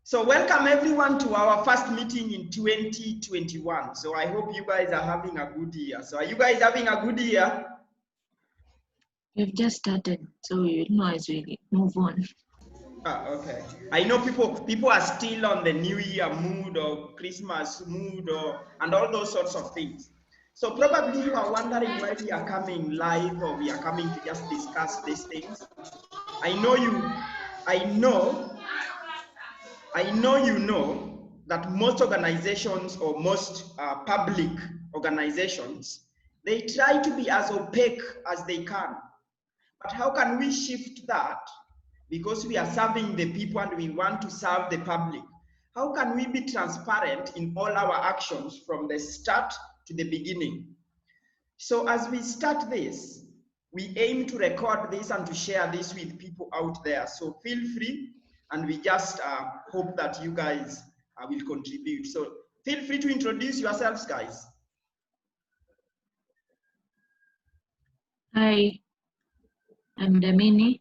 So welcome everyone to our first meeting in 2021. So I hope you guys are having a good year. So are you guys having a good year? We've just started, so we will know as we move on. Okay. I know people are still on the New Year mood or Christmas mood and all those sorts of things. So probably you are wondering why we are coming live or we are coming to just discuss these things. I know you know that most organizations or most public organizations, they try to be as opaque as they can. But how can we shift that? Because we are serving the people and we want to serve the public. How can we be transparent in all our actions from the start to the beginning? So as we start this, we aim to record this and to share this with people out there. So feel free, and we just hope that you guys will contribute. So feel free to introduce yourselves, guys. Hi, I'm Damini,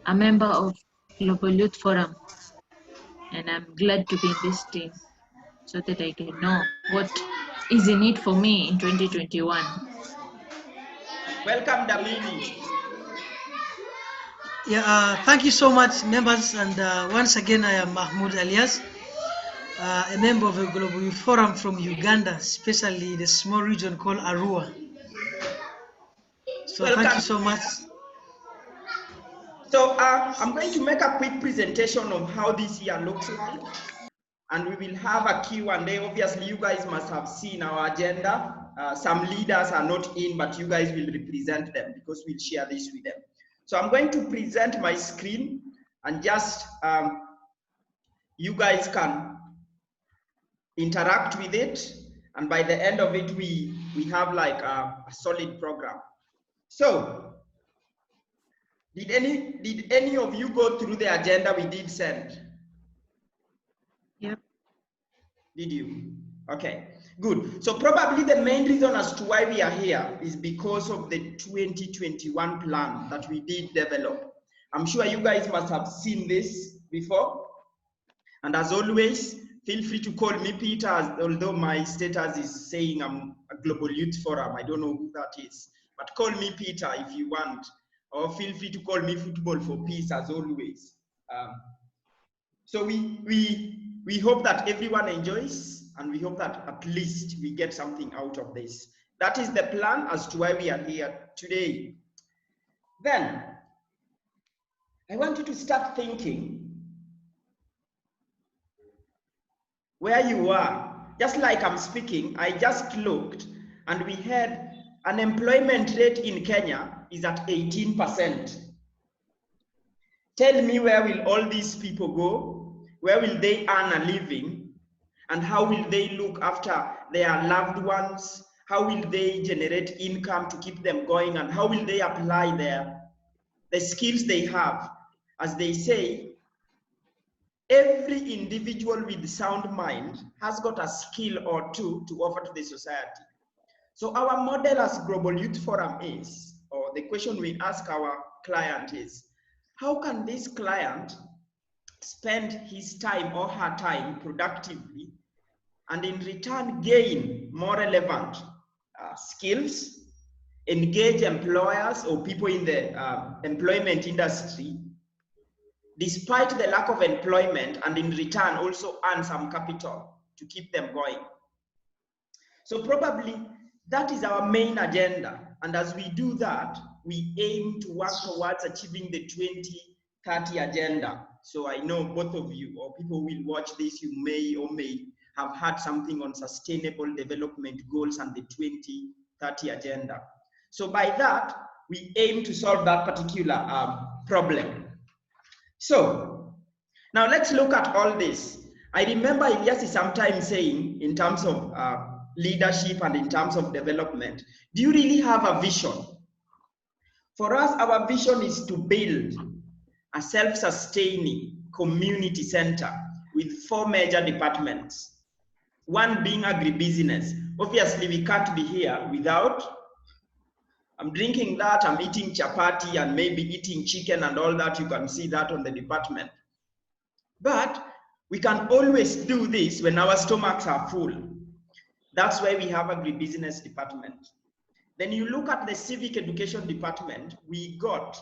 a member of Global Youth Forum, and I'm glad to be in this team so that I can know what is in it for me in 2021. Welcome, Damini. Yeah, thank you so much, members. And once again, I am Mahmoud Alias, a member of the Global Youth Forum from Uganda, especially the small region called Arua. So Welcome. thank you so much. So I'm going to make a quick presentation of how this year looks like. And we will have a Q&A. Obviously, you guys must have seen our agenda. Some leaders are not in, but you guys will represent them because we'll share this with them. So I'm going to present my screen and just you guys can interact with it. And by the end of it, we have like a solid program. So did any of you go through the agenda we did send? Yep. Did you? Okay, good. So probably the main reason as to why we are here is because of the 2021 plan that we did develop. I'm sure you guys must have seen this before. And as always, feel free to call me Peter, although my status is saying I'm a Global Youth Forum. I don't know who that is, but call me Peter if you want, or feel free to call me Football for Peace as always. So we hope that everyone enjoys, and we hope that at least we get something out of this. That is the plan as to why we are here today. Then, I want you to start thinking where you are. Just like I'm speaking, I just looked, and we had unemployment rate in Kenya is at 18%. Tell me, where will all these people go? Where will they earn a living? And how will they look after their loved ones? How will they generate income to keep them going? And how will they apply the skills they have? As they say, every individual with sound mind has got a skill or two to offer to the society. So our model as Global Youth Forum is, or the question we ask our client is, how can this client spend his time or her time productively and in return gain more relevant skills, engage employers or people in the employment industry, despite the lack of employment, and in return also earn some capital to keep them going. So probably that is our main agenda. And as we do that, we aim to work towards achieving the 2030 agenda. So I know both of you or people will watch this, you may or may have had something on sustainable development goals and the 2030 agenda. So by that, we aim to solve that particular problem. So now let's look at all this. I remember Elias is sometimes saying, in terms of leadership and in terms of development, do you really have a vision? For us, our vision is to build a self-sustaining community center with 4 major departments. One being agribusiness. Obviously, we can't be here without, I'm drinking that, I'm eating chapati and maybe eating chicken and all that. You can see that on the department. But We can always do this when our stomachs are full. That's why we have agribusiness department. Then you look at the civic education department, we got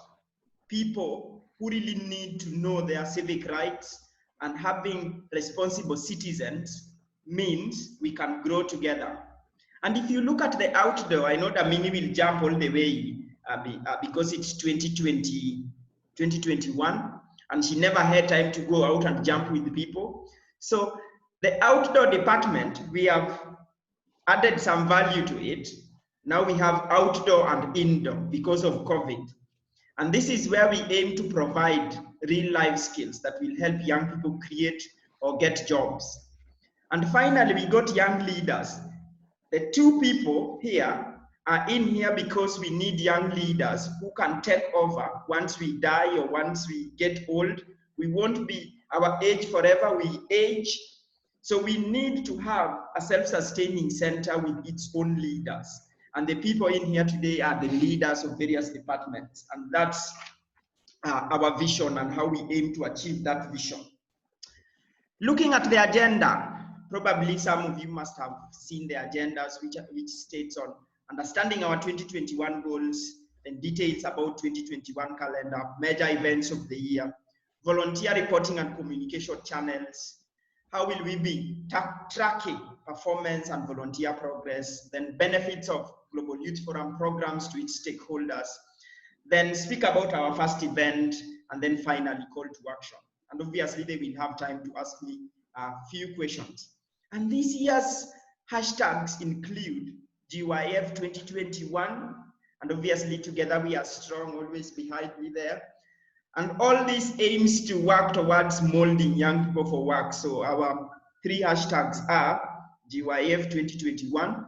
people who really need to know their civic rights, and having responsible citizens means we can grow together. And if you look at the outdoor, I know that Mini will jump all the way because it's 2021, and she never had time to go out and jump with the people. So the outdoor department, we have added some value to it. Now we have outdoor and indoor because of COVID. And this is where we aim to provide real life skills that will help young people create or get jobs. And finally, we got young leaders. The two people here are in here because we need young leaders who can take over once we die or once we get old. We won't be our age forever, we age. So we need to have a self-sustaining center with its own leaders. And the people in here today are the leaders of various departments. And that's our vision and how we aim to achieve that vision. Looking at the agenda, probably some of you must have seen the agendas which states on understanding our 2021 goals and details about 2021 calendar, major events of the year, volunteer reporting and communication channels. How will we be tracking performance and volunteer progress, then benefits of Global Youth Forum programs to its stakeholders, then speak about our first event, and then finally call to action. And obviously they will have time to ask me a few questions. And this year's hashtags include GYF 2021, and obviously together we are strong, always behind me there. And all this aims to work towards molding young people for work. So our three hashtags are GYF 2021,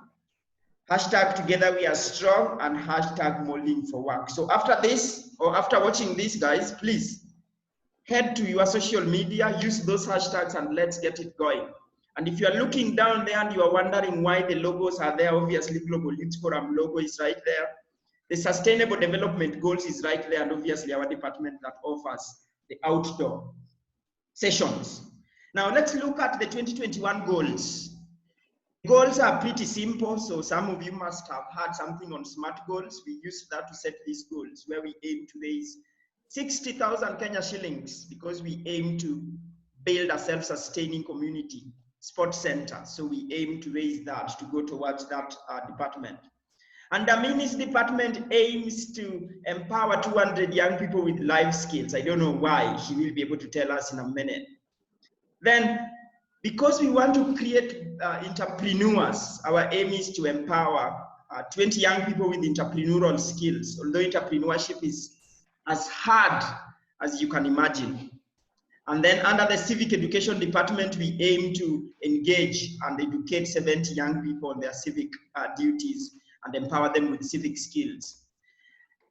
hashtag Together We Are Strong, and hashtag Molding for Work. So after this, or after watching this, guys, please head to your social media, use those hashtags, and let's get it going. And if you are looking down there and you are wondering why the logos are there, obviously Global Youth Forum logo is right there. The Sustainable Development Goals is right there, and obviously our department that offers the outdoor sessions. Now let's look at the 2021 goals. Goals are pretty simple, so some of you must have had something on SMART goals. We use that to set these goals, where we aim to raise 60,000 Kenya shillings because we aim to build a self-sustaining community sports center. So we aim to raise that to go towards that department. And the Mini's department aims to empower 200 young people with life skills. I don't know why. She will be able to tell us in a minute. Then, because we want to create entrepreneurs, our aim is to empower 20 young people with entrepreneurial skills, although entrepreneurship is as hard as you can imagine. And then under the civic education department, we aim to engage and educate 70 young people on their civic duties and empower them with civic skills.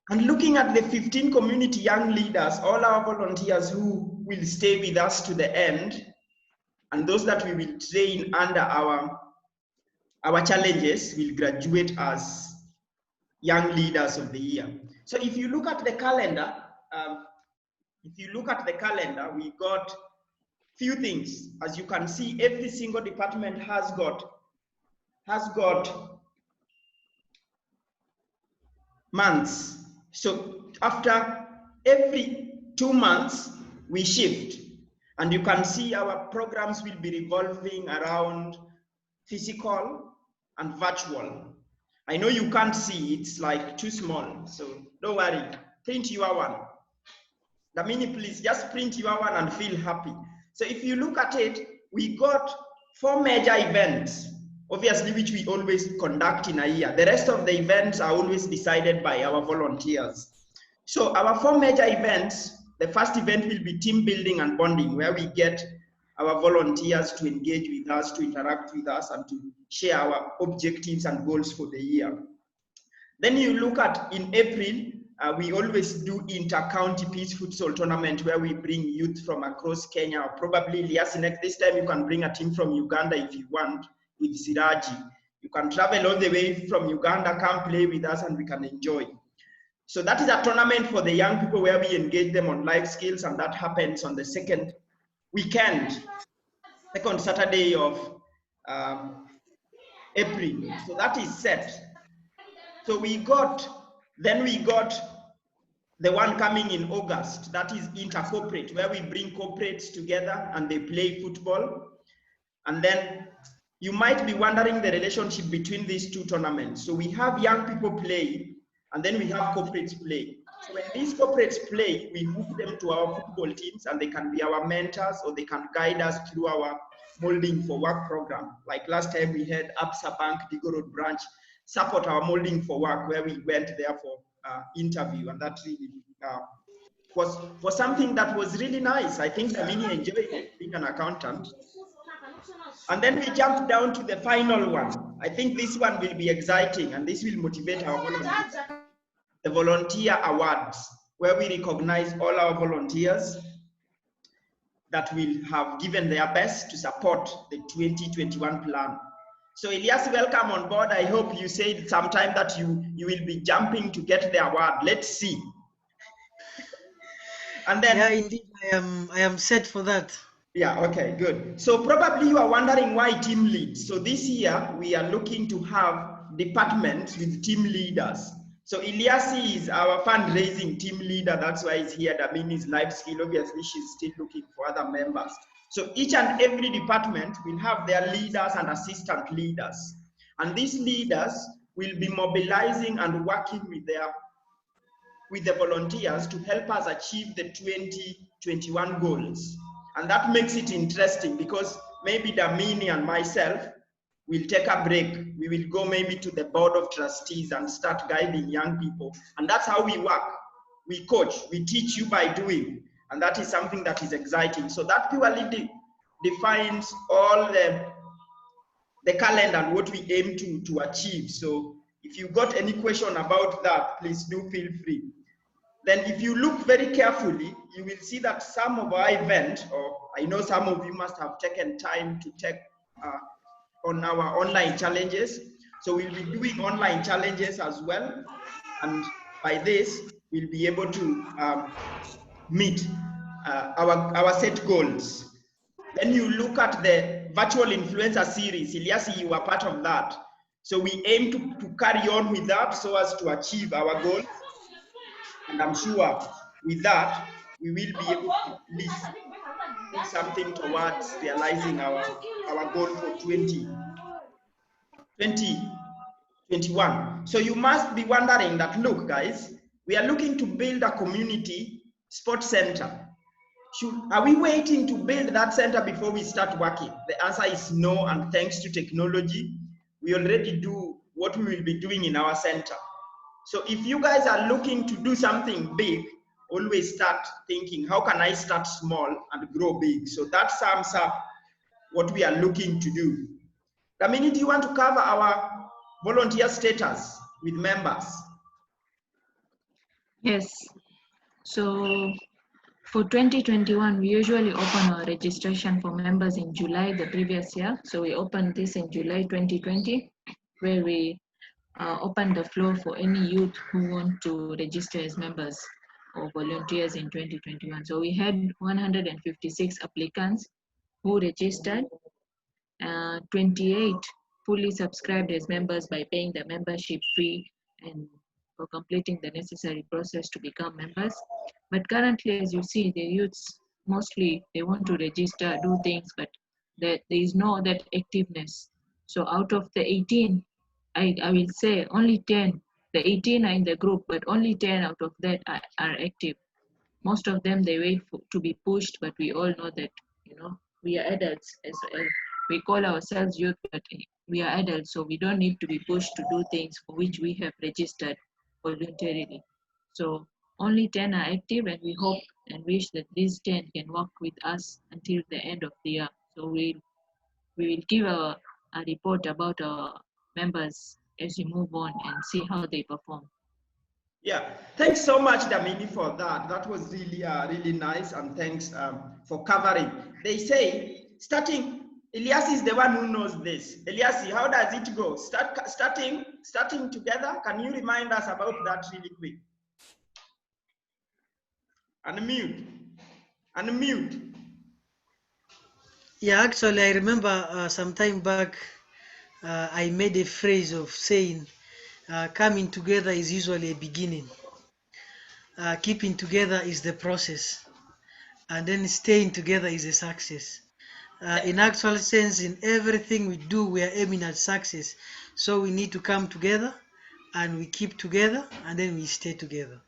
And looking at the 15 community young leaders, all our volunteers who will stay with us to the end, and those that we will train under our challenges will graduate as young leaders of the year. So if you look at the calendar, we got few things. As you can see, every single department has got months. So after every 2 months, we shift. And you can see our programs will be revolving around physical and virtual. I know you can't see, it's like too small. So don't worry, print your one. Damini, please just print your one and feel happy. So if you look at it, we got 4 major events, obviously, which we always conduct in a year. The rest of the events are always decided by our volunteers. So our 4 major events, the first event will be team building and bonding, where we get our volunteers to engage with us, to interact with us, and to share our objectives and goals for the year. Then you look at, in April, we always do inter-county peace futsal tournament, where we bring youth from across Kenya, or probably Liasinek. This time you can bring a team from Uganda if you want, with Siraji. You can travel all the way from Uganda, come play with us, and we can enjoy. So that is a tournament for the young people where we engage them on life skills, and that happens on the second weekend second Saturday of April. So that is set. So then we got the one coming in August, that is intercorporate, where we bring corporates together and they play football. And then you might be wondering the relationship between these two tournaments. So we have young people play, and then we have corporates play. So when these corporates play, we hook them to our football teams, and they can be our mentors, or they can guide us through our molding for work program. Like last time we had Absa Bank, Digo Road branch, support our molding for work, where we went there for interview, and that really was something that was really nice. I think Damini enjoyed it, being an accountant. And then we jump down to the final one. I think this one will be exciting, and this will motivate our volunteers. The volunteer awards, where we recognize all our volunteers that will have given their best to support the 2021 plan. So Elias, welcome on board. I hope you said sometime that you will be jumping to get the award. Let's see. And then, yeah, indeed, I am set for that. yeah, okay, good. So probably you are wondering why team leads. So this year we are looking to have departments with team leaders. So Eliasi is our fundraising team leader. That's why he's here. Damini is life skill. Obviously, she's still looking for other members. So each and every department will have their leaders and assistant leaders. And these leaders will be mobilizing and working with the volunteers to help us achieve the 2021 goals. And that makes it interesting because maybe Damini and myself will take a break. We will go maybe to the board of trustees and start guiding young people. And that's how we work. We coach, we teach you by doing. And that is something that is exciting. So that purely defines all the calendar and what we aim to achieve. So if you got any question about that, please do feel free. Then if you look very carefully, you will see that some of our events, or I know some of you must have taken time to check on our online challenges. So we'll be doing online challenges as well. And by this, we'll be able to meet our set goals. Then you look at the virtual influencer series. Eliasi, you were part of that. So we aim to carry on with that so as to achieve our goals. And I'm sure with that, we will be able to at least do something towards realizing our goal for 2021. So you must be wondering that, look, guys, we are looking to build a community sports center. Are we waiting to build that center before we start working? The answer is no, and thanks to technology, we already do what we will be doing in our center. So if you guys are looking to do something big, always start thinking, how can I start small and grow big? So that sums up what we are looking to do. Damini, do you want to cover our volunteer status with members? Yes. So for 2021, we usually open our registration for members in July the previous year. So we opened this in July 2020, where we opened the floor for any youth who want to register as members or volunteers in 2021. So we had 156 applicants who registered, 28 fully subscribed as members by paying the membership fee and for completing the necessary process to become members. But currently, as you see, the youths mostly they want to register, do things, but there is no that activeness. So out of the 18, I will say only 10. The 18 are in the group, but only 10 out of that are active. Most of them they wait to be pushed, but we all know that we are adults as well. We call ourselves youth, but we are adults, so we don't need to be pushed to do things for which we have registered voluntarily. So only 10 are active, and we hope and wish that these 10 can work with us until the end of the year. So we will give a report about our members as we move on and see how they perform. Yeah, thanks so much, Damini, for that. That was really, really nice, and thanks for covering. They say starting. Elias is the one who knows this. Elias, how does it go? Starting together. Can you remind us about that really quick? Unmute. Yeah, actually, I remember some time back, I made a phrase of saying, coming together is usually a beginning, keeping together is the process, and then staying together is a success. In actual sense, in everything we do, we are aiming at success. So we need to come together and we keep together and then we stay together.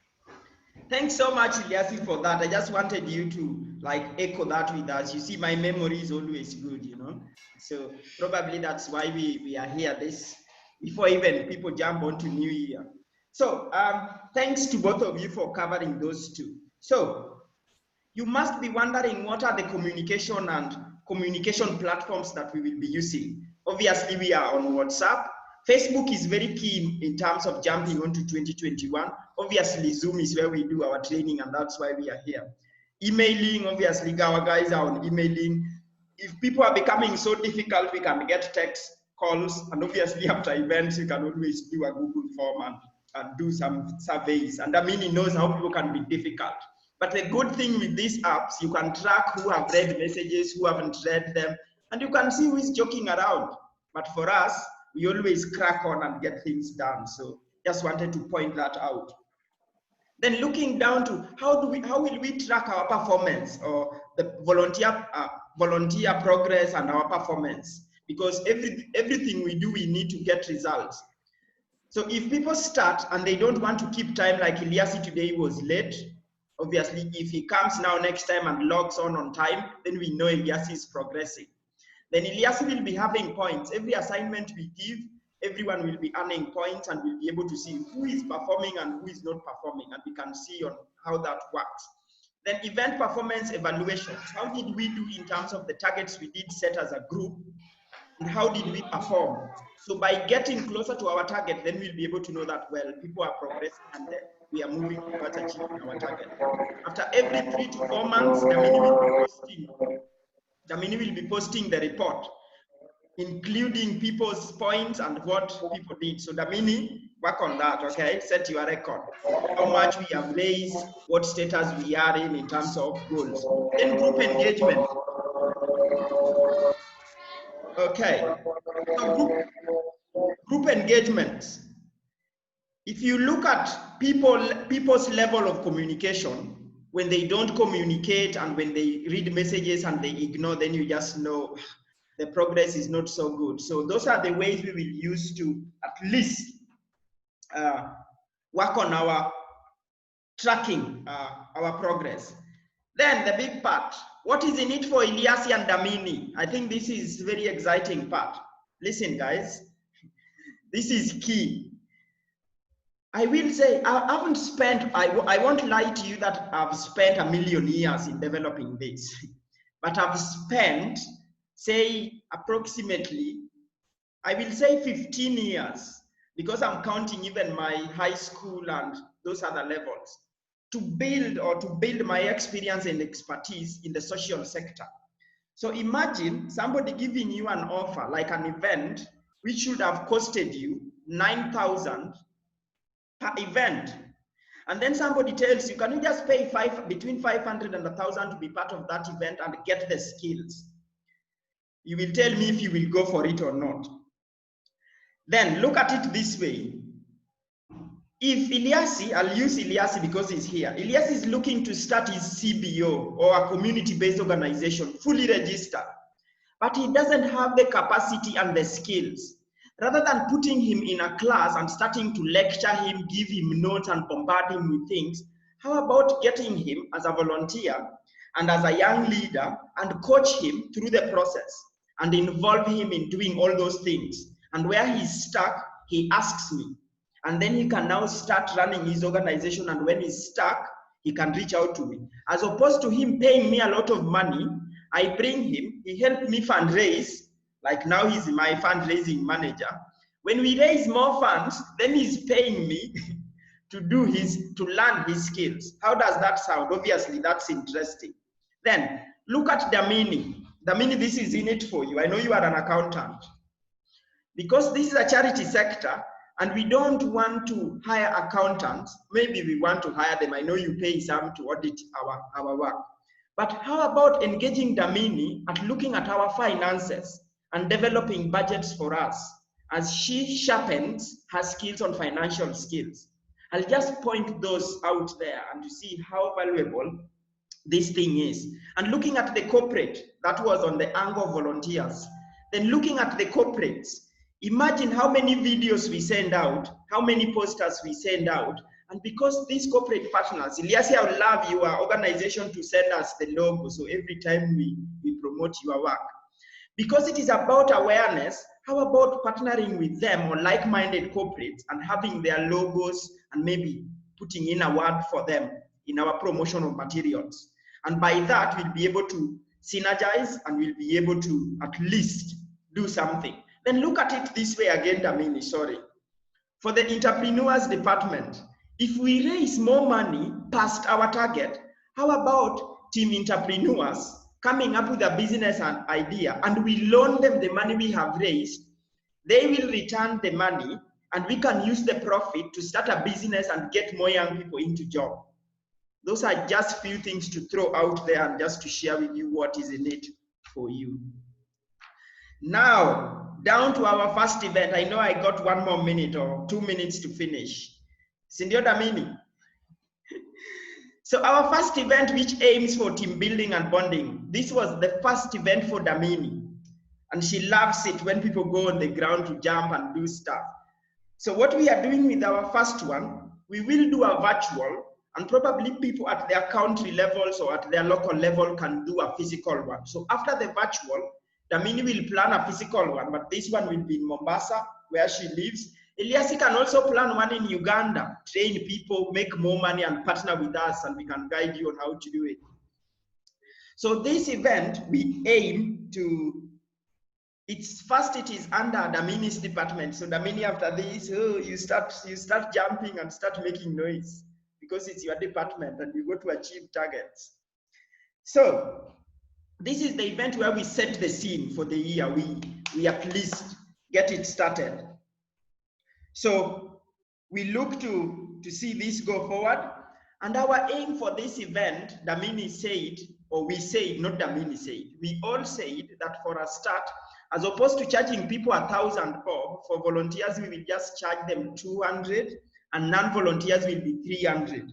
Thanks so much, Ilyasi, for that. I just wanted you to like echo that with us. You see, my memory is always good, you know. So probably that's why we are here this before even people jump onto New Year. So thanks to both of you for covering those two. So you must be wondering what are the communication and communication platforms that we will be using. Obviously, we are on WhatsApp. Facebook is very key in terms of jumping onto 2021. Obviously, Zoom is where we do our training, and that's why we are here. Emailing, obviously, our guys are on emailing. If people are becoming so difficult, we can get text calls, and obviously after events, you can always do a Google form and do some surveys. And I mean, he knows how people can be difficult. But the good thing with these apps, you can track who have read messages, who haven't read them, and you can see who is joking around. But for us, we always crack on and get things done. So just wanted to point that out. Then looking down to how will we track our performance or the volunteer progress and our performance? Because everything we do, we need to get results. So if people start and they don't want to keep time, like Ilyasi today was late, obviously if he comes now next time and logs on time, then we know Ilyasi is progressing. Then Ilyasi will be having points. Every assignment we give, everyone will be earning points and we'll be able to see who is performing and who is not performing, and we can see on how that works. Then event performance evaluation. How did we do in terms of the targets we did set as a group, and how did we perform? So by getting closer to our target, then we'll be able to know that, well, people are progressing and we are moving towards achieving our target. After every 3 to 4 months, Damini will be posting the report, including people's points and what people did. So Damini, work on that, okay? Set your record. How much we have raised, what status we are in terms of goals. Then group engagement. Okay, so group engagement. If you look at people's level of communication, when they don't communicate and when they read messages and they ignore, then you just know the progress is not so good. So those are the ways we will use to at least work on our tracking our progress. Then the big part, what is in it for Ilyasi and Damini? I think this is very exciting part. Listen, guys, this is key. I will say I haven't spent, I won't lie to you that I've spent a million years in developing this, but I've spent, say, approximately, I will say 15 years, because I'm counting even my high school and those other levels, to build my experience and expertise in the social sector. So imagine somebody giving you an offer, like an event, which should have costed you 9,000 per event. And then somebody tells you, can you just pay between 500 and 1,000 to be part of that event and get the skills? You will tell me if you will go for it or not. Then look at it this way. If Ilyasi, I'll use Ilyasi because he's here. Ilyasi is looking to start his CBO or a community-based organization, fully registered, but he doesn't have the capacity and the skills. Rather than putting him in a class and starting to lecture him, give him notes and bombard him with things, how about getting him as a volunteer and as a young leader and coach him through the process and involve him in doing all those things? And where he's stuck, he asks me. And then he can now start running his organization, and when he's stuck, he can reach out to me. As opposed to him paying me a lot of money, I bring him, he helped me fundraise, like now he's my fundraising manager. When we raise more funds, then he's paying me to learn his skills. How does that sound? Obviously, that's interesting. Then look at Damini. Damini, this is in it for you. I know you are an accountant. Because this is a charity sector, and we don't want to hire accountants. Maybe we want to hire them. I know you pay some to audit our work. But how about engaging Damini at looking at our finances and developing budgets for us as she sharpens her skills on financial skills? I'll just point those out there and to see how valuable this thing is. And looking at the corporate, that was on the angle of volunteers. Then looking at the corporates, imagine how many videos we send out, how many posters we send out. And because these corporate partners, Eliasi, I would love your organization to send us the logo, so every time we promote your work. Because it is about awareness, how about partnering with them or like-minded corporates and having their logos and maybe putting in a word for them in our promotion of materials. And by that, we'll be able to synergize and we'll be able to at least do something. Then look at it this way again, Damini, sorry. For the entrepreneurs department, if we raise more money past our target, how about team entrepreneurs coming up with a business and idea and we loan them the money we have raised, they will return the money and we can use the profit to start a business and get more young people into job. Those are just few things to throw out there and just to share with you what is in it for you. Now, down to our first event. I know I got 1 more minute or 2 minutes to finish. Sindio Damini. So our first event, which aims for team building and bonding, this was the first event for Damini. And she loves it when people go on the ground to jump and do stuff. So what we are doing with our first one, we will do a virtual, and probably people at their country levels or at their local level can do a physical one. So after the virtual, Damini will plan a physical one, but this one will be in Mombasa, where she lives. Eliasi can also plan one in Uganda, train people, make more money and partner with us, and we can guide you on how to do it. So this event, we aim to, it is under Damini's department. So Damini, after this, oh, you start jumping and start making noise because it's your department and you go to achieve targets. So this is the event where we set the scene for the year. We at least get it started. So we look to see this go forward. And our aim for this event, Damini said, or we said, not Damini said, we all said that for a start, as opposed to charging people 1,000 for volunteers, we will just charge them 200 and non-volunteers will be 300.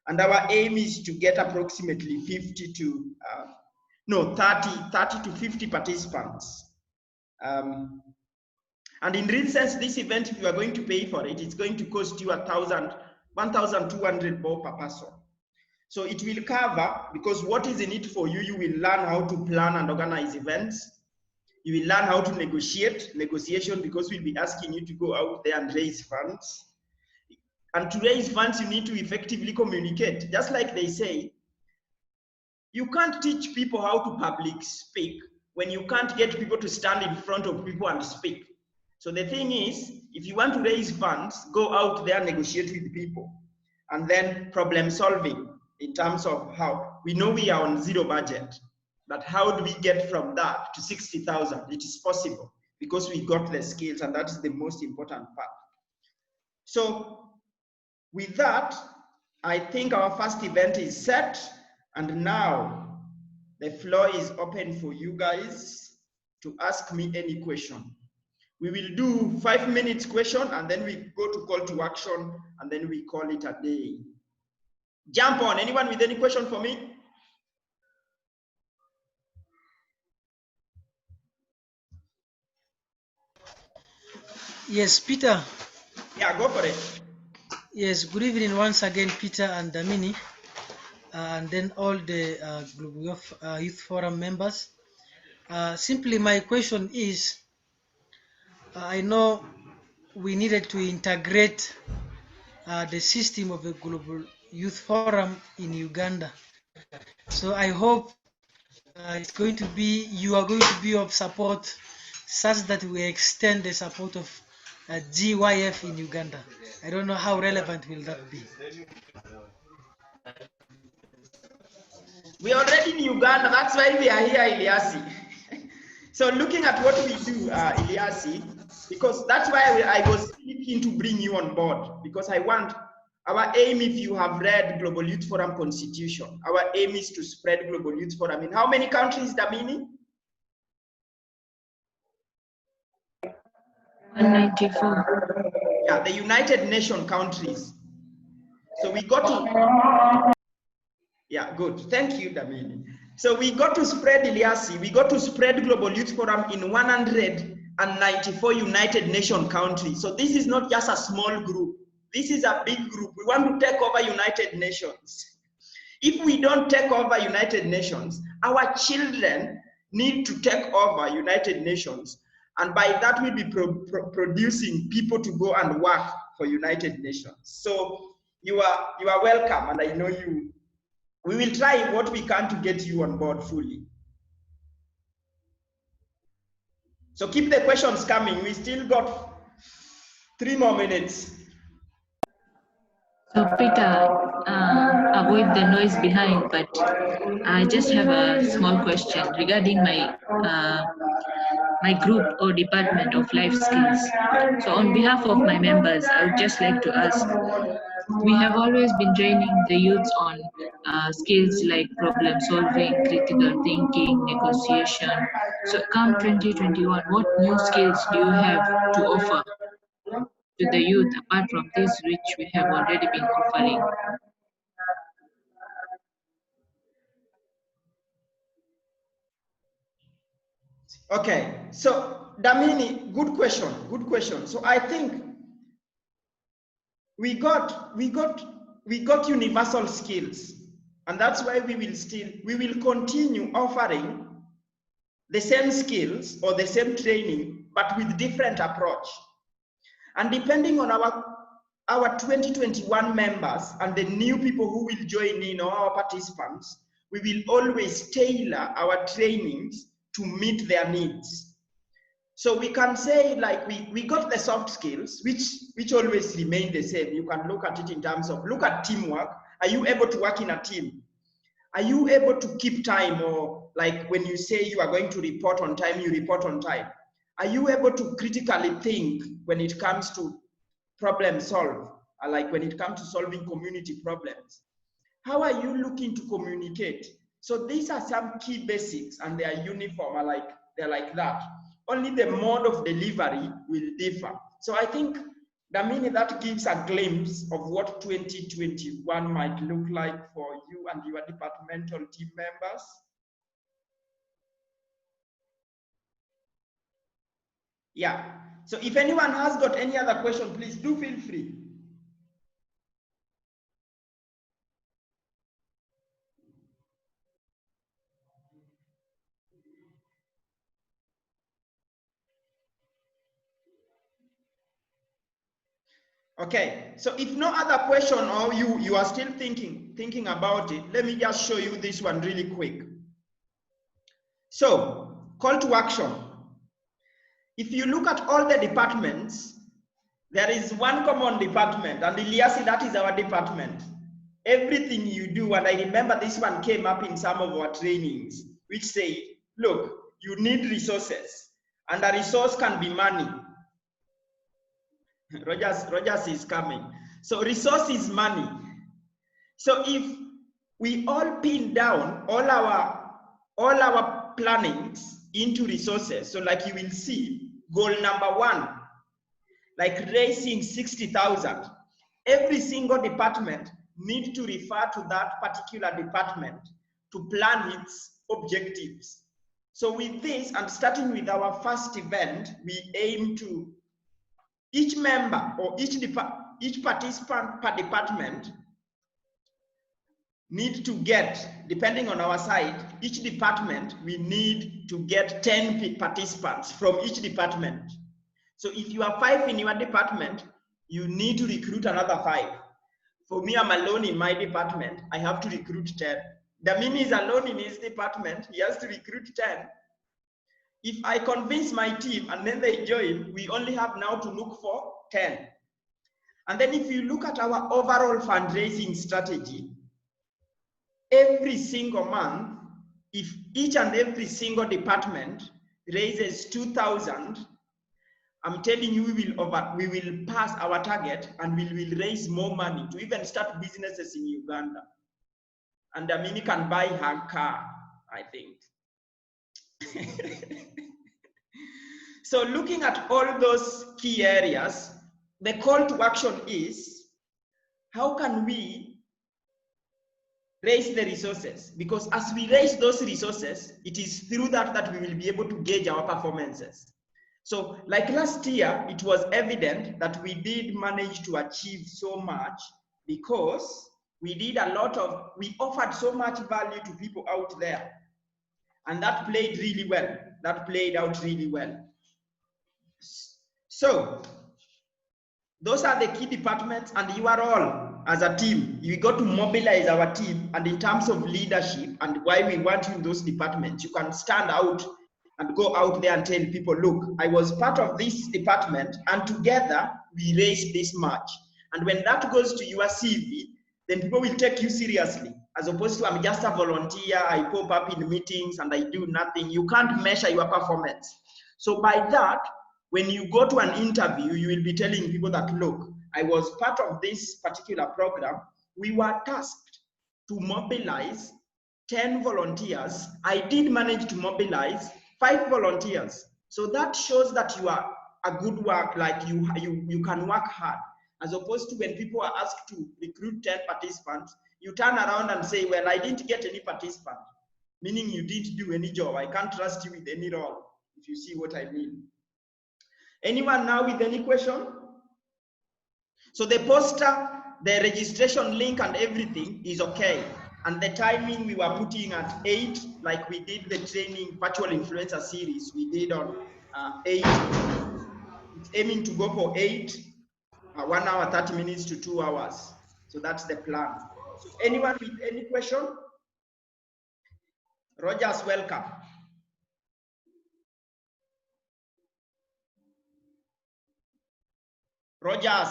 And our aim is to get approximately 30 to 50 participants. And in real sense, this event, if you are going to pay for it, it's going to cost you 1,200 baht per person. So it will cover, because what is in it for you, you will learn how to plan and organize events. You will learn how to negotiation, because we'll be asking you to go out there and raise funds. And to raise funds, you need to effectively communicate. Just like they say, you can't teach people how to public speak when you can't get people to stand in front of people and speak. So the thing is, if you want to raise funds, go out there, negotiate with people, and then problem solving in terms of how, we know we are on zero budget, but how do we get from that to 60,000? It is possible because we got the skills, and that is the most important part. So with that, I think our first event is set, and now the floor is open for you guys to ask me any question. We will do 5 minutes question, and then we go to call to action, and then we call it a day. Jump on. Anyone with any question for me? Yes, Peter. Yeah, go for it. Yes, good evening once again, Peter and Damini, and then all the Global Youth Forum members. Simply my question is, I know we needed to integrate the system of the Global Youth Forum in Uganda. So I hope it's going to be, you are going to be of support such that we extend the support of GYF in Uganda. I don't know how relevant will that be. We are already in Uganda. That's why we are here, Eliasi. So looking at what we do, Eliasi, because that's why I was really keen to bring you on board, because I want Our aim, if you have read Global Youth Forum Constitution, our aim is to spread Global Youth Forum in how many countries, Damini? 194. Yeah, the United Nations countries. So we got to, yeah, good. Thank you, Damini. So we got to spread, Iliasi, we got to spread Global Youth Forum in 194 United Nations countries. So this is not just a small group. This is a big group. We want to take over United Nations. If we don't take over United Nations, our children need to take over United Nations. And by that, we'll be producing people to go and work for United Nations. So you are welcome, and I know you. We will try what we can to get you on board fully. So keep the questions coming. We still got 3 more minutes. So Peter, avoid the noise behind, but I just have a small question regarding my group or department of life skills. So on behalf of my members, I would just like to ask, we have always been training the youths on skills like problem solving, critical thinking, negotiation. So come 2021, what new skills do you have to offer to the youth apart from these which we have already been offering? Okay, so Damini, good question, good question. So I think we got universal skills, and that's why we will continue offering the same skills or the same training, but with different approach. And depending on our 2021 members and the new people who will join in, or our participants, we will always tailor our trainings to meet their needs. So we can say, like, we got the soft skills, which always remain the same. You can look at it in terms of, look at teamwork. Are you able to work in a team? Are you able to keep time, or like when you say you are going to report on time, you report on time? Are you able to critically think when it comes to problem solve, like when it comes to solving community problems? How are you looking to communicate? So these are some key basics, and they are uniform, they're like that. Only the mode of delivery will differ. So I think, Damini, that gives a glimpse of what 2021 might look like for you and your departmental team members. Yeah. So if anyone has got any other question, please do feel free. Okay, so if no other question, or you are still thinking about it, let me just show you this one really quick. So, call to action. If you look at all the departments, there is one common department, and Iliasi, that is our department. Everything you do, and I remember this one came up in some of our trainings, which say, look, you need resources, and a resource can be money. Rogers is coming. So resource is money. So if we all pin down all our plannings into resources, so like you will see, goal number 1, like raising 60,000, every single department need to refer to that particular department to plan its objectives. So with this, and starting with our first event, we aim to, each member or each participant per department need to get, depending on our side, each department, we need to get 10 participants from each department. So if you are 5 in your department, you need to recruit another 5. For me, I'm alone in my department, I have to recruit 10. Damini is alone in his department, he has to recruit 10. If I convince my team and then they join, we only have now to look for 10. And then if you look at our overall fundraising strategy, every single month, if each and every single department raises 2,000, I'm telling you, we will pass our target and we will raise more money to even start businesses in Uganda. And Amini can buy her car, I think. So looking at all those key areas, the call to action is, how can we raise the resources? Because as we raise those resources, it is through that we will be able to gauge our performances. So like last year, it was evident that we did manage to achieve so much because we offered so much value to people out there. And that played really well. That played out really well. So those are the key departments, and you are all, as a team, you got to mobilize our team. And in terms of leadership and why we want you in those departments, you can stand out and go out there and tell people, look, I was part of this department and together we raised this much. And when that goes to your CV, then people will take you seriously, as opposed to I'm just a volunteer, I pop up in meetings and I do nothing. You can't measure your performance. So by that, when you go to an interview, you will be telling people that, look, I was part of this particular program. We were tasked to mobilize 10 volunteers. I did manage to mobilize 5 volunteers. So that shows that you are a good work, like you can work hard, as opposed to when people are asked to recruit 10 participants, you turn around and say, well, I didn't get any participant, meaning you didn't do any job. I can't trust you with any role, if you see what I mean. Anyone now with any question? So the poster, the registration link and everything is okay. And the timing we were putting at 8, like we did the training virtual influencer series, we did on 8. It's aiming to go for 8, 1 hour, 30 minutes to 2 hours. So that's the plan. So anyone with any question? Rogers, welcome. Rogers.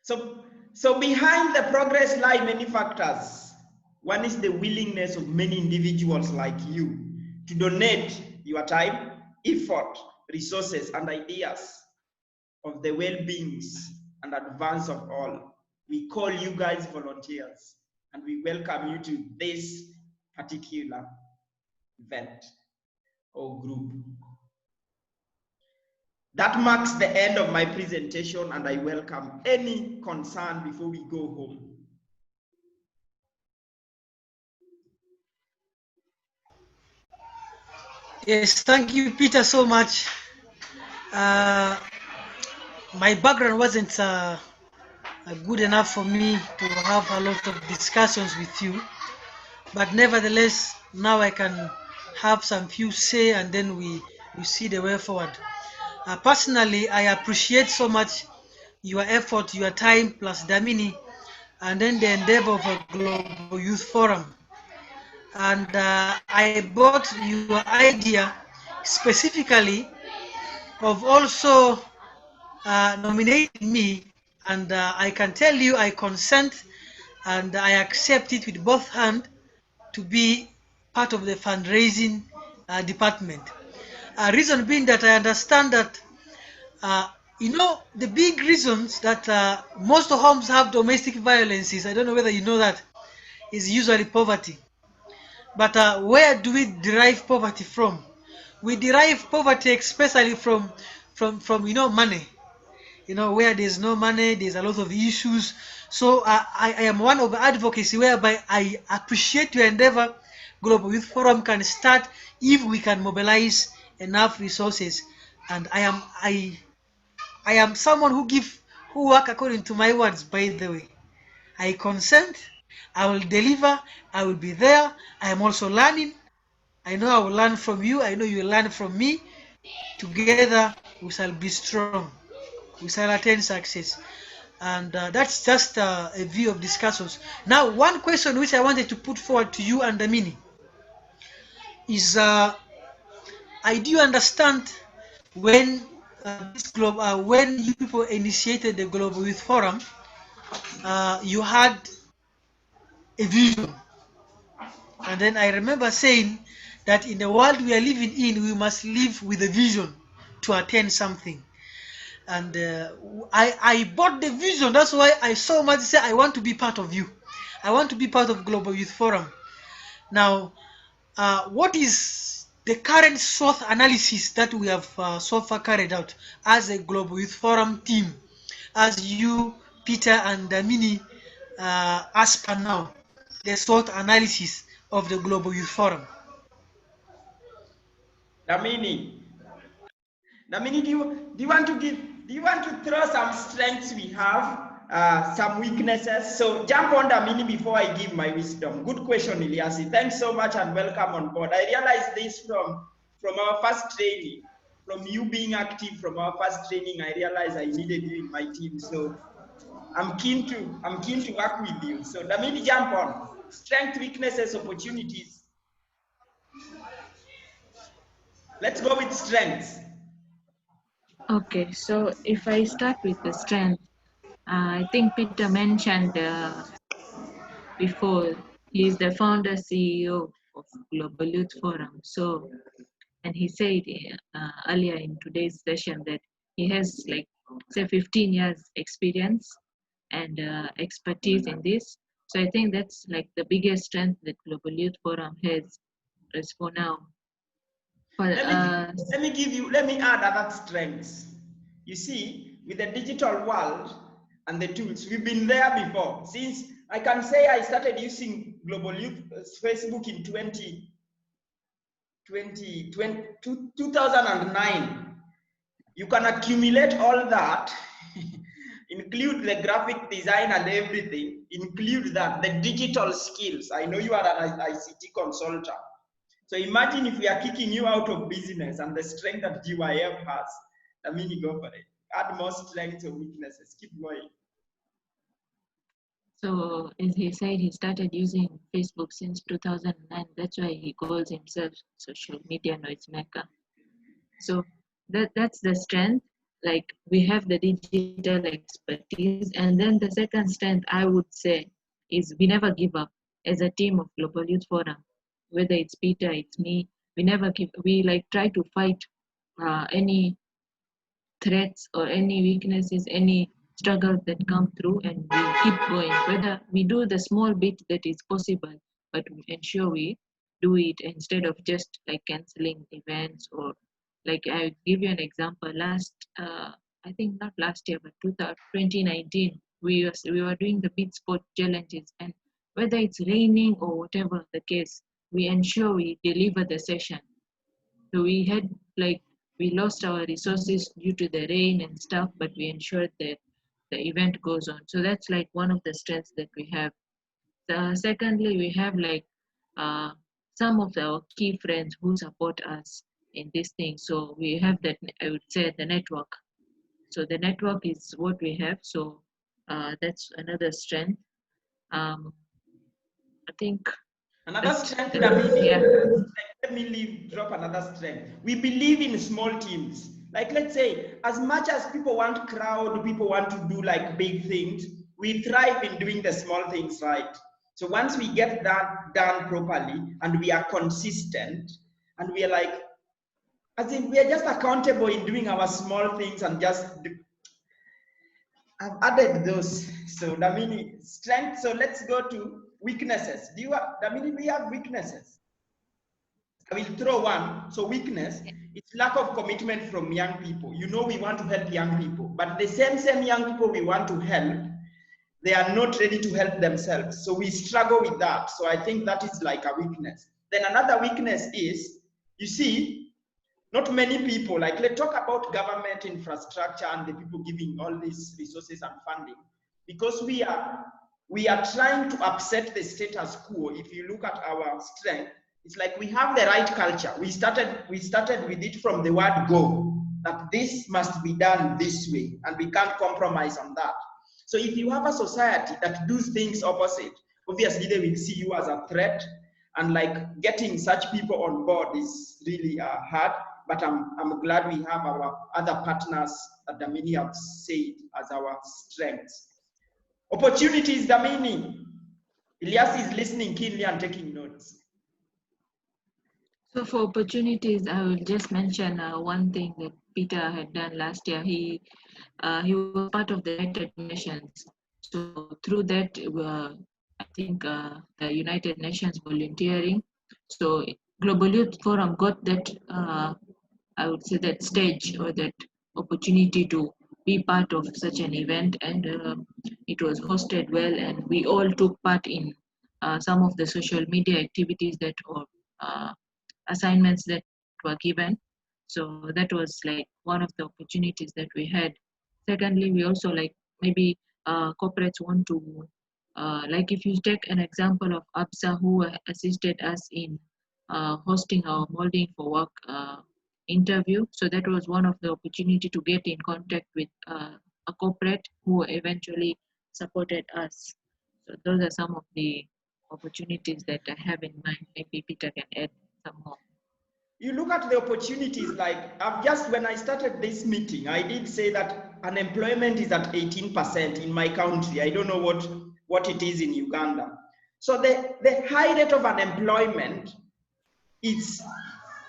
So behind the progress lie many factors. One is the willingness of many individuals like you to donate your time, effort, resources, and ideas of the well-beings and advance of all. We call you guys volunteers, and we welcome you to this particular event or group. That marks the end of my presentation, and I welcome any concern before we go home. Yes, thank you, Peter, so much. My background wasn't good enough for me to have a lot of discussions with you, but nevertheless, now I can have some few say, and then we see the way forward. Personally, I appreciate so much your effort, your time, plus Damini, and then the endeavor of a Global Youth Forum. And I bought your idea specifically of also nominating me, and I can tell you I consent and I accept it with both hands to be part of the fundraising department. Reason being that I understand that the big reasons that most homes have domestic violences, I don't know whether you know that, is usually poverty. But where do we derive poverty from? We derive poverty especially from money. Where there's no money, there's a lot of issues. So I am one of the advocacy whereby I appreciate your endeavor. Global Youth Forum can start if we can mobilize enough resources. And I am someone who work according to my words, by the way. I consent, I will deliver, I will be there. I am also learning. I know I will learn from you, I know you will learn from me. Together we shall be strong. We shall attain success. And that's just a view of discussions. Now, one question which I wanted to put forward to you and Amini is, I do understand when when you people initiated the Global Youth Forum, you had a vision, and then I remember saying that in the world we are living in, we must live with a vision to attain something. And I bought the vision. That's why I so much say I want to be part of you. I want to be part of Global Youth Forum. Now, what is the current SWOT analysis that we have so far carried out as a Global Youth Forum team, as you, Peter, and Damini, as per now, the SWOT analysis of the Global Youth Forum? Damini, do you want to throw some strengths we have, some weaknesses? So jump on Damini before I give my wisdom. Good question, Ilyasi. Thanks so much and welcome on board. I realized this from our first training, from you being active from our first training. I realized I needed you in my team. So I'm keen to work with you. So Damini, jump on. Strength, weaknesses, opportunities. Let's go with strengths. Okay, so if I start with the strength, I think Peter mentioned before, he is the founder CEO of Global Youth Forum. So, and he said earlier in today's session that he has like say 15 years experience and expertise in this. So I think that's like the biggest strength that Global Youth Forum has as for now. But, Let me add other strengths. You see, with the digital world and the tools, we've been there before. Since I can say I started using Global Youth Facebook in 2009. You can accumulate all that, include the graphic design and everything, include that, the digital skills. I know you are an ICT consultant. So imagine if we are kicking you out of business and the strength that GYF has. I mean, you go for it. Add more strengths or weaknesses. Keep going. so as he said, he started using Facebook since 2009. That's why he calls himself social media noisemaker. So that's the strength. Like we have the digital expertise, and then the second strength I would say is we never give up as a team of Global Youth Forum. Whether it's Peter, it's me, we never give. We like try to fight any threats or any weaknesses, any struggles that come through, and we keep going. Whether we do the small bit that is possible, but we ensure we do it instead of just like canceling events or like I give you an example. I think not last year, but 2019, we were doing the big sport challenges, and whether it's raining or whatever the case, we ensure we deliver the session. So we had like we lost our resources due to the rain and stuff, but we ensured that the event goes on. So that's like one of the strengths that we have. Secondly, we have like uh, some of our key friends who support us in this thing. So we have that, I would say, the network. So the network is what we have. So that's another strength. I think Another strength, yeah. let me drop another strength. We believe in small teams. Like, let's say, as much as people want crowd, people want to do like big things, we thrive in doing the small things right. So once we get that done properly and we are consistent and we are like, as in we are just accountable in doing our small things and just do, I've added those. So Damini, strength. So let's go to weaknesses. Damini, we have weaknesses? I will throw one. So weakness, it's lack of commitment from young people. You know, we want to help young people, but the same young people we want to help, they are not ready to help themselves. So we struggle with that. So I think that is like a weakness. Then another weakness is, you see, not many people, like let's talk about government infrastructure and the people giving all these resources and funding, because we are trying to upset the status quo. If you look at our strength, it's like we have the right culture. We started with it from the word go, that this must be done this way, and we can't compromise on that. So if you have a society that does things opposite, obviously they will see you as a threat, and like getting such people on board is really hard. But I'm glad we have our other partners that Damini have said as our strengths. Opportunities, Damini. Ilyas is listening keenly and taking notes. So for opportunities, I will just mention one thing that Peter had done last year. He was part of the United Nations. So through that, I think the United Nations volunteering. So Global Youth Forum got that, I would say, that stage or that opportunity to be part of such an event, and it was hosted well, and we all took part in some of the social media activities that were assignments that were given. So that was like one of the opportunities that we had. Secondly, we also like maybe corporates want to, like if you take an example of ABSA who assisted us in hosting our molding for work interview. So that was one of the opportunity to get in contact with a corporate who eventually supported us. So those are some of the opportunities that I have in mind. Maybe Peter can add some more. You look at the opportunities, like when I started this meeting, I did say that unemployment is at 18% in my country. I don't know what it is in Uganda. So the high rate of unemployment, it's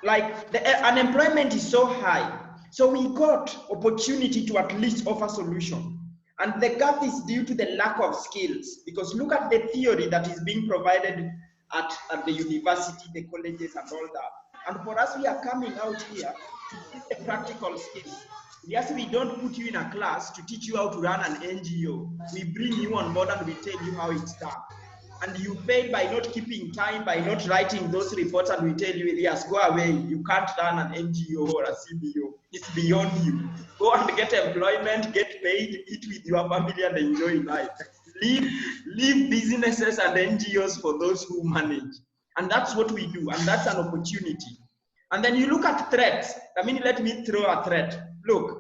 like the unemployment is so high. So we got opportunity to at least offer solution. And the gap is due to the lack of skills, because look at the theory that is being provided at the university, the colleges and all that. And for us, we are coming out here to give the practical skills. Yes, we don't put you in a class to teach you how to run an NGO. We bring you on board and we tell you how it's done. And you fail by not keeping time, by not writing those reports, and we tell you, yes, go away. You can't run an NGO or a CBO. It's beyond you. Go and get employment, get paid, eat with your family, and enjoy life. Leave businesses and NGOs for those who manage. And that's what we do, and that's an opportunity. And then you look at threats. I mean, let me throw a threat. Look,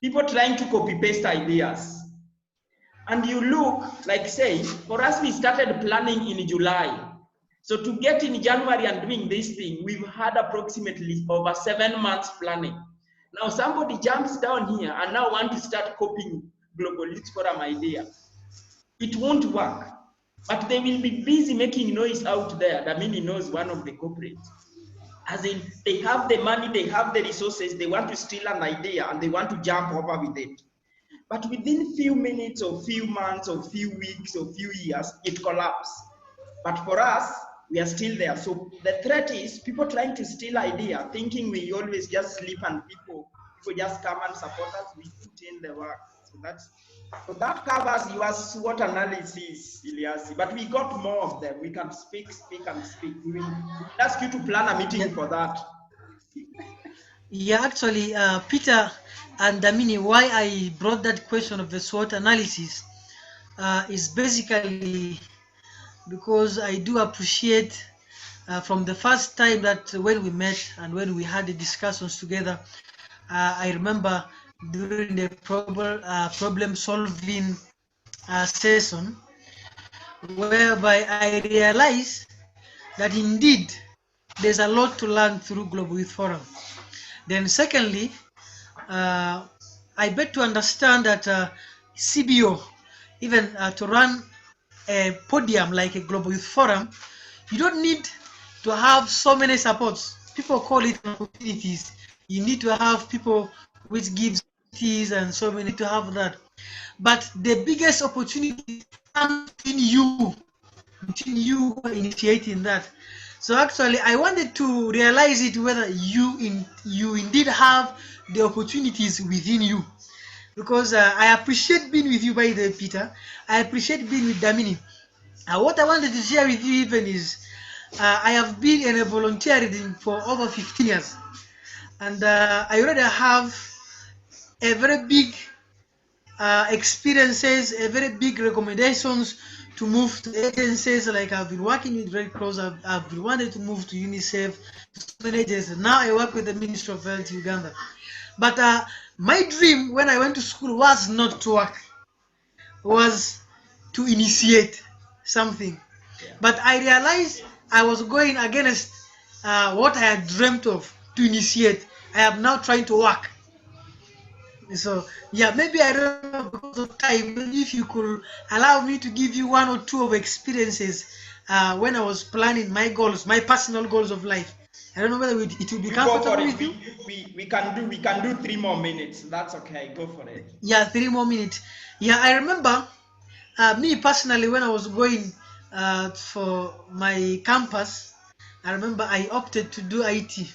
people trying to copy-paste ideas. And you look, like say, for us, we started planning in July. So to get in January and doing this thing, we've had approximately over 7 months planning. Now somebody jumps down here and now want to start copying Global Youth Forum idea. It won't work. But they will be busy making noise out there. Damini knows one of the corporates. As in, they have the money, they have the resources, they want to steal an idea and they want to jump over with it. But within few minutes or few months or few weeks or few years, it collapses. But for us, we are still there. So the threat is people trying to steal idea, thinking we always just sleep and people just come and support us. We put in the work. So that covers your SWOT analysis, Ilyasi. But we got more of them. We can speak, and speak. We'll ask you to plan a meeting for that. Yeah, actually, Peter and Damini, why I brought that question of the SWOT analysis is basically because I do appreciate from the first time that when we met and when we had the discussions together, I remember during the problem solving session, whereby I realized that indeed there's a lot to learn through Global Youth Forum. Then secondly, I bet to understand that CBO, even to run a podium like a Global Youth Forum, you don't need to have so many supports. People call it opportunities. You need to have people which gives opportunities and so many to have that. But the biggest opportunity comes between you who are initiating that. So actually, I wanted to realize it whether you indeed have the opportunities within you, because I appreciate being with you, by the way, Peter. I appreciate being with Damini. What I wanted to share with you even is I have been in a volunteering for over 15 years, and I already have a very big experiences, a very big recommendations to move to agencies. Like I've been working with Red Cross, I've been wanted to move to UNICEF, to so many agencies. Now I work with the Ministry of Health Uganda. But my dream when I went to school was not to work, was to initiate something. Yeah. But I realized I was going against what I had dreamt of to initiate. I am now trying to work. So yeah, maybe I don't know, because of time, maybe if you could allow me to give you one or two of experiences when I was planning my goals, my personal goals of life. I don't know whether it will be You go for comfortable it. with you. We can do 3 more minutes. That's okay. Go for it. Yeah, 3 more minutes. Yeah, I remember me personally when I was going for my campus. I remember I opted to do IT,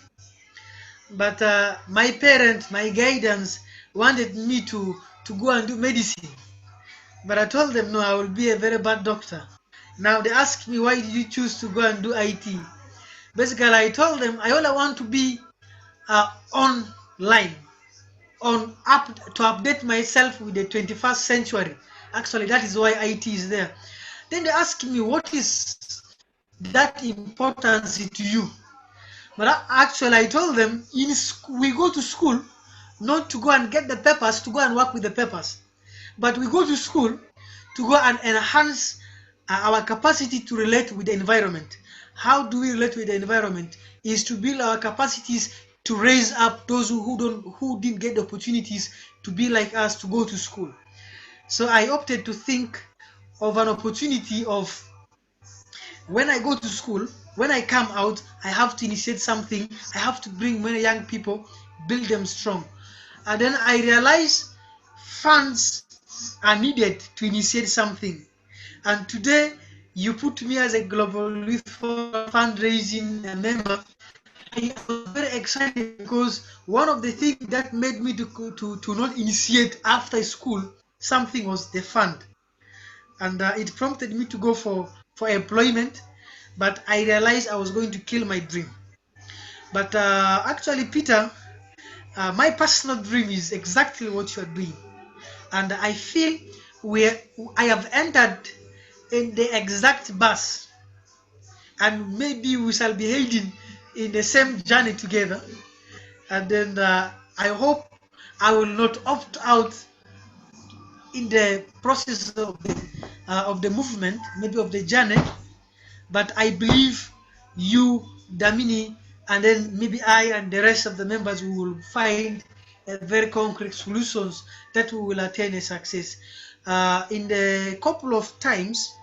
but my parents, my guidance wanted me to go and do medicine. But I told them no, I will be a very bad doctor. Now they asked me, why did you choose to go and do IT? Basically, I told them I only want to be online, on up to update myself with the 21st century. Actually, that is why IT is there. Then they asked me, what is that importance to you? But actually, I told them, we go to school not to go and get the papers, to go and work with the papers, but we go to school to go and enhance our capacity to relate with the environment. How do we relate with the environment? Is to build our capacities to raise up those who didn't get the opportunities to be like us, to go to school. So I opted to think of an opportunity of, when I go to school, when I come out, I have to initiate something. I have to bring many young people, build them strong. And then I realized funds are needed to initiate something. And today, you put me as a Global Youth Forum fundraising member. I was very excited because one of the things that made me to not initiate after school something was the fund. And it prompted me to go for employment, but I realized I was going to kill my dream. But actually, Peter, my personal dream is exactly what you are doing, and I feel I have entered in the exact bus, and maybe we shall be heading in the same journey together. And then I hope I will not opt out in the process of the movement, maybe of the journey. But I believe you, Damini, and then maybe I and the rest of the members, we will find a very concrete solutions that we will attain a success. In the couple of times,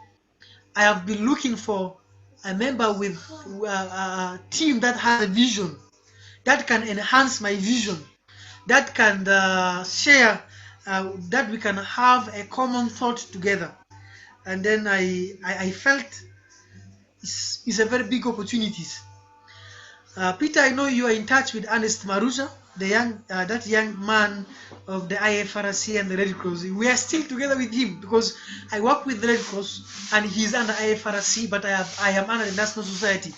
I have been looking for a member with a team that has a vision, that can enhance my vision, that can share, that we can have a common thought together. And then I felt it's a very big opportunities. Peter, I know you are in touch with Ernest Maruja, the that young man of the IFRC and the Red Cross. We are still together with him because I work with the Red Cross and he's under IFRC, but I am under the National Society.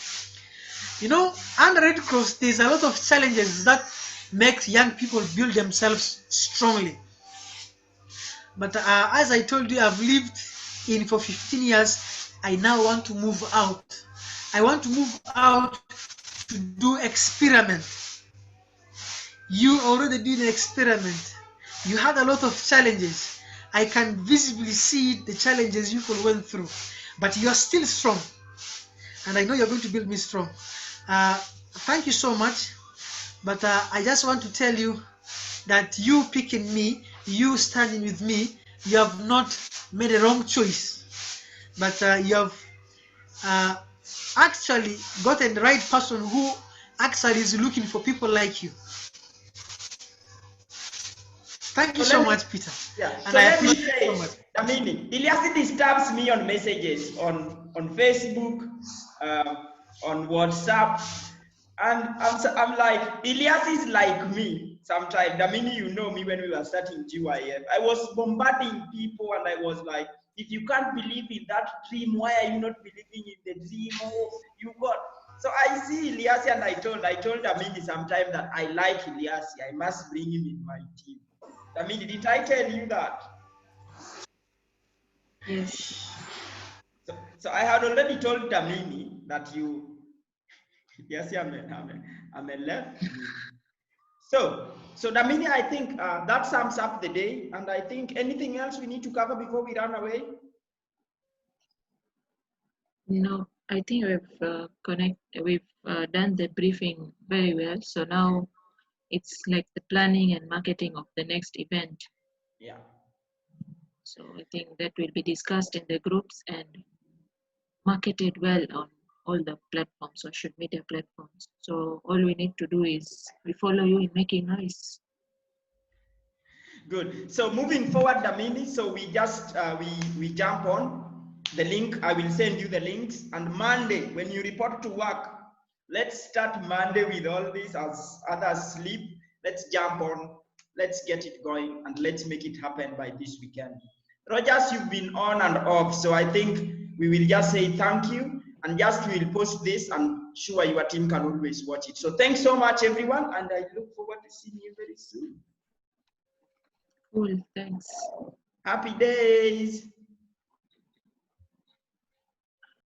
You know, under Red Cross, there's a lot of challenges that makes young people build themselves strongly. But as I told you, I've lived in for 15 years. I now want to move out. I want to move out to do experiment. You already did an experiment. You had a lot of challenges. I can visibly see the challenges you went through, but you are still strong, and I know you're going to build me strong. Thank you so much. But I just want to tell you that you picking me, you standing with me, you have not made a wrong choice, but you have actually gotten the right person who actually is looking for people like you. Thank you so much, Peter. Yeah. And so I let me appreciate say, so much. I mean, Ilyas disturbs me on messages on Facebook, on WhatsApp, and I'm like, Ilyas is like me sometimes. Damini, you know me when we were starting GYF. I was bombarding people, and I was like, if you can't believe in that dream, why are you not believing in the dream? Oh, you got. So I see Ilyas, and I told Damini sometime that I like Ilyas. I must bring him in my team. I mean, did I tell you that? Yes. So I had already told Damini that you, yes, I'm a left. So Damini, I think that sums up the day. And I think anything else we need to cover before we run away? No, I think we've done the briefing very well. So now it's like the planning and marketing of the next event. Yeah. So I think that will be discussed in the groups and marketed well on all the platforms, social media platforms. So all we need to do is we follow you in making noise. Good. So moving forward, Damini, so we just we jump on the link. I will send you the links. And Monday, when you report to work, let's start Monday with all this as others sleep. Let's jump on. Let's get it going and let's make it happen by this weekend. Rogers, you've been on and off, so I think we will just say thank you and just we will post this and sure your team can always watch it. So thanks so much, everyone, and I look forward to seeing you very soon. Cool, thanks. Happy days.